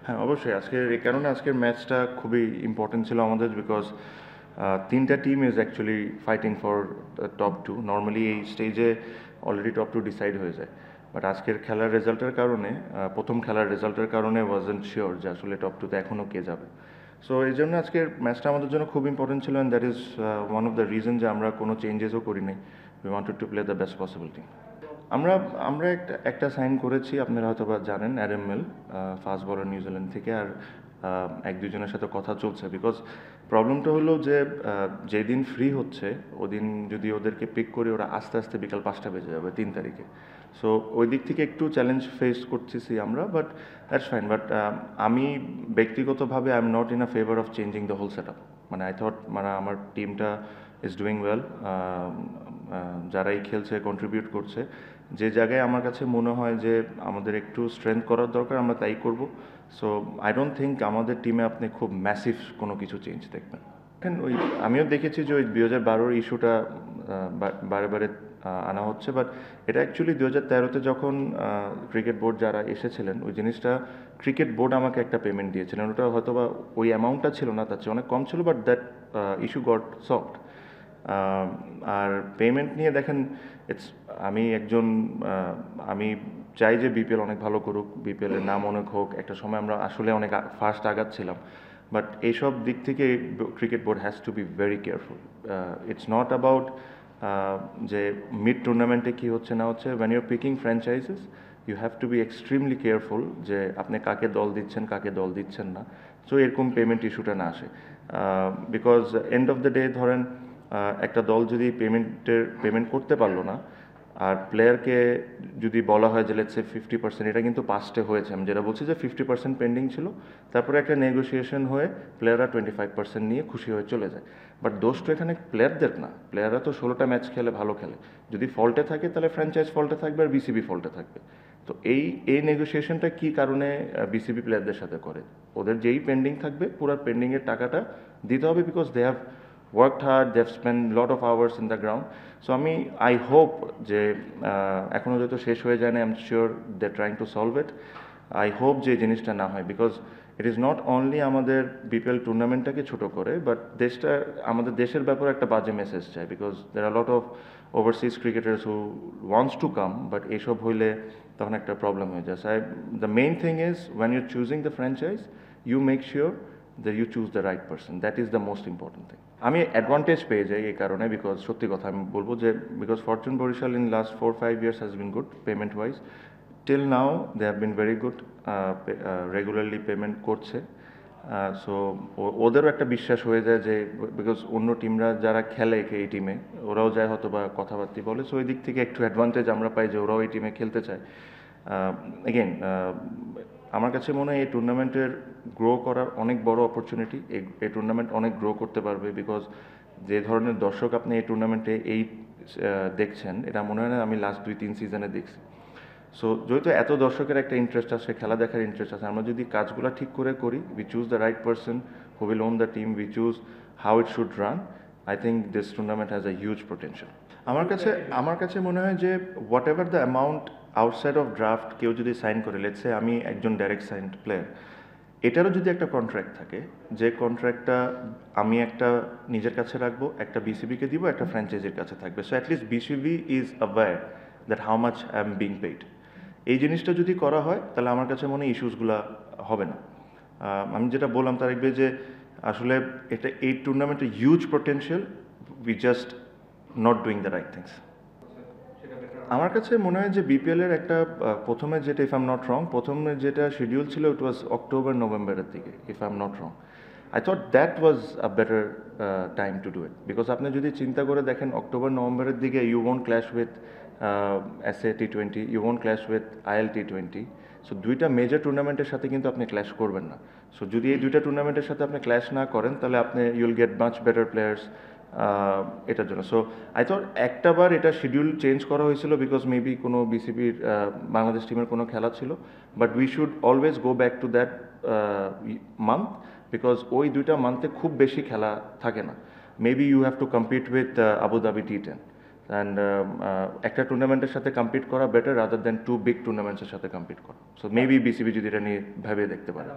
হ্যাঁ, অবশ্যই আজকের এই কারণে আজকের ম্যাচটা খুবই ইম্পর্টেন্ট ছিল আমাদের, বিকজ তিনটা team is actually fighting for top two. Normally এই স্টেজে অলরেডি টপ টু ডিসাইড হয়ে যায়, বাট আজকের খেলার রেজাল্টের কারণে, প্রথম খেলার রেজাল্টের কারণে ওয়াজন্ট শিওর যে আসলে টপ টুতে এখনও কে যাবে। সো এই জন্য আজকের ম্যাচটা আমাদের জন্য খুব ইম্পর্টেন্ট ছিল, and that is one of the reason যে আমরা কোনো চেঞ্জেসও করি নাই। We wanted to play the best possible team. আমরা আমরা একটা একটা সাইন করেছি, আপনারা হয়তো বা জানেন, অ্যাডাম মিল, ফাস্ট বলার নিউজিল্যান্ড থেকে। আর এক দুজনের সাথে কথা চলছে, বিকজ প্রবলেমটা হলো যে যেদিন ফ্রি হচ্ছে ওদিন যদি ওদেরকে পিক করি, ওরা আস্তে আস্তে বিকাল 5টা বেজে যাবে 3 তারিখে। সো ওই দিক থেকে একটু চ্যালেঞ্জ ফেস করতেছি আমরা, বাট দ্যাটস ফাইন। বাট আমি ব্যক্তিগতভাবে I am not in a favour of changing the whole set up. মানে আই থট মানে আমার টিমটা ইজ ডুইং ওয়েল, যারাই খেলছে কন্ট্রিবিউট করছে। যে জায়গায় আমার কাছে মনে হয় যে আমাদের একটু স্ট্রেংথ করার দরকার, আমরা তাই করব। সো আই ডোন্ট থিঙ্ক আমাদের টিমে আপনি খুব ম্যাসিভ কোনো কিছু চেঞ্জ দেখবেন। এখন ওই আমিও দেখেছি যে ওই 2012-র ইস্যুটা বারে বারে আনা হচ্ছে, বাট এটা অ্যাকচুয়ালি 2013-তে যখন ক্রিকেট বোর্ড যারা এসেছিলেন, ওই জিনিসটা ক্রিকেট বোর্ড আমাকে একটা পেমেন্ট দিয়েছিলেন। ওটা হয়তো বা ওই অ্যামাউন্টটা ছিল না, তার চেয়ে অনেক কম ছিল, but that issue got solved. আর পেমেন্ট নিয়ে দেখেন, ইটস আমি একজন আমি চাই যে বিপিএল অনেক ভালো করুক, বিপিএলের নাম অনেক হোক। একটা সময় আমরা আসলে অনেক ফার্স্ট আগাচ্ছিলাম, বাট এইসব দিক থেকে cricket board has to be very careful. It's not about যে মিড টুর্নামেন্টে কী হচ্ছে না হচ্ছে। When you're picking franchises, you have to be extremely careful যে আপনি কাকে দল দিচ্ছেন, কাকে দল দিচ্ছেন না। সো এরকম পেমেন্ট ইস্যুটা না আসে, because end of the day ধরেন একটা দল যদি পেমেন্ট করতে পারলো না, আর প্লেয়ারকে যদি বলা হয় যে লেটস সে 50%, এটা কিন্তু পাস্টে হয়েছে, আমি যেটা বলছি যে 50% পেন্ডিং ছিল, তারপরে একটা নেগোসিয়েশন হয়ে প্লেয়াররা 25% নিয়ে খুশি হয়ে চলে যায়। বাট দোষ তো এখানে প্লেয়ারদের না, প্লেয়াররা তো 16টা ম্যাচ খেলে ভালো খেলে। যদি ফল্টে থাকে তাহলে ফ্র্যাঞ্চাইজ ফল্টে থাকবে আর বিসিবি ফল্টে থাকবে। তো এই নেগোসিয়েশনটা কী কারণে বিসিবি প্লেয়ারদের সাথে করে? ওদের যেই পেন্ডিং থাকবে পুরো পেন্ডিংয়ের টাকাটা দিতে হবে, because they have worked hard, they've spent lot of hours in the ground. So I hope যে এখনও যেহেতু শেষ হয়ে যায় না, I am sure they trying to solve it. I hope যে জিনিসটা না হয়, because it is not only আমাদের বিপিএল টুর্নামেন্টটাকে ছোট করে, বাট আমাদের দেশের ব্যাপারে একটা বাজে মেসেজ চাই, because there are lot of overseas cricketers who wants to come, but এইসব হইলে তখন একটা প্রবলেম হয়ে যায়। The main thing is when you're choosing the franchise, you make sure that you choose the right person. That is the most important thing. আমি advantage পেয়ে যাই এই কারণে, বিকজ সত্যি কথা আমি বলবো যে because fortune Barishal in last 4-5 years has been good payment wise. Till now they have been very good, regularly payment করছে। সো ওদেরও একটা বিশ্বাস হয়ে যায় যে, বিকজ অন্য টিমরা যারা খেলে এই টিমে, ওরাও যায় হয়তো বা কথাবার্তি বলে। সো ওই দিক থেকে একটু অ্যাডভান্টেজ আমরা পাই যে ওরাও এই টিমে খেলতে চায়। এগেন আমার কাছে মনে হয় এই টুর্নামেন্টের গ্রো করার অনেক বড় অপরচুনিটি। এই টুর্নামেন্ট অনেক গ্রো করতে পারবে, বিকজ যে ধরনের দর্শক আপনি এই টুর্নামেন্টে দেখছেন, এটা মনে হয় না আমি লাস্ট 2-3 সিজনে দেখছি। সো যেহেতু এত দর্শকের একটা ইন্টারেস্ট আছে, খেলা দেখার ইন্টারেস্ট আছে, আমরা যদি কাজগুলো ঠিক করে করি, we choose the right person who will won the team, we choose how it should run, I think this tournament has a huge potential. আমার কাছে মনে হয় যে what ever the amount outside of draft কেউ যদি sign করে, let's say আমি একজন ডাইরেক্ট সাইন্ড প্লেয়ার, এটারও যদি একটা কন্ট্রাক্ট থাকে, যে কন্ট্রাক্টটা আমি একটা নিজের কাছে রাখবো, একটা বিসিবিকে দিব, একটা ফ্র্যাঞ্চাইজির কাছে থাকবে। So at least BCB is aware that how much I am being paid. এই জিনিসটা যদি করা হয় তাহলে আমার কাছে মনে হয় ইস্যুসগুলো হবে না। আমি যেটা বললাম তারেকবে যে আসলে এই টুর্নামেন্টের huge potential, we just not doing the right things. আমার কাছে মনে হয় যে বিপিএলের একটা প্রথমে যেটা, if I am not wrong, প্রথমে যেটা শিডিউল ছিল ইট ওয়াজ অক্টোবর নভেম্বরের দিকে, if I am not wrong. I thought that was a better time to do it, because আপনি যদি চিন্তা করে দেখেন অক্টোবর নভেম্বরের দিকে you won't clash with SA টি20, you won't clash with IL টি20। সো দুইটা মেজর টুর্নামেন্টের সাথে কিন্তু আপনি ক্ল্যাশ করবেন না। সো যদি এই দুইটা টুর্নামেন্টের সাথে আপনি ক্ল্যাশ না করেন, তাহলে আপনি ইউল গেট মাচ বেটার প্লেয়ার্স এটার জন্য। সো আই থট একটাবার এটা শিডিউল চেঞ্জ করা হয়েছিল, বিকজ মেবি কোনো বিসিবির বাংলাদেশ টিমের কোনো খেলা ছিল, but we should always go back to that month, because ওই দুইটা মান্থে খুব বেশি খেলা থাকে না। Maybe you have to compete with Abu Dhabi টি10। অ্যান্ড একটা টুর্নামেন্টের সাথে কম্পিট করা বেটার রাদার দেন 2 বিগ টুর্নামেন্টসের সাথে কম্পিট করা। সো মেবি বিসিবি যদি এটা নিয়ে ভেবে দেখতে পারে।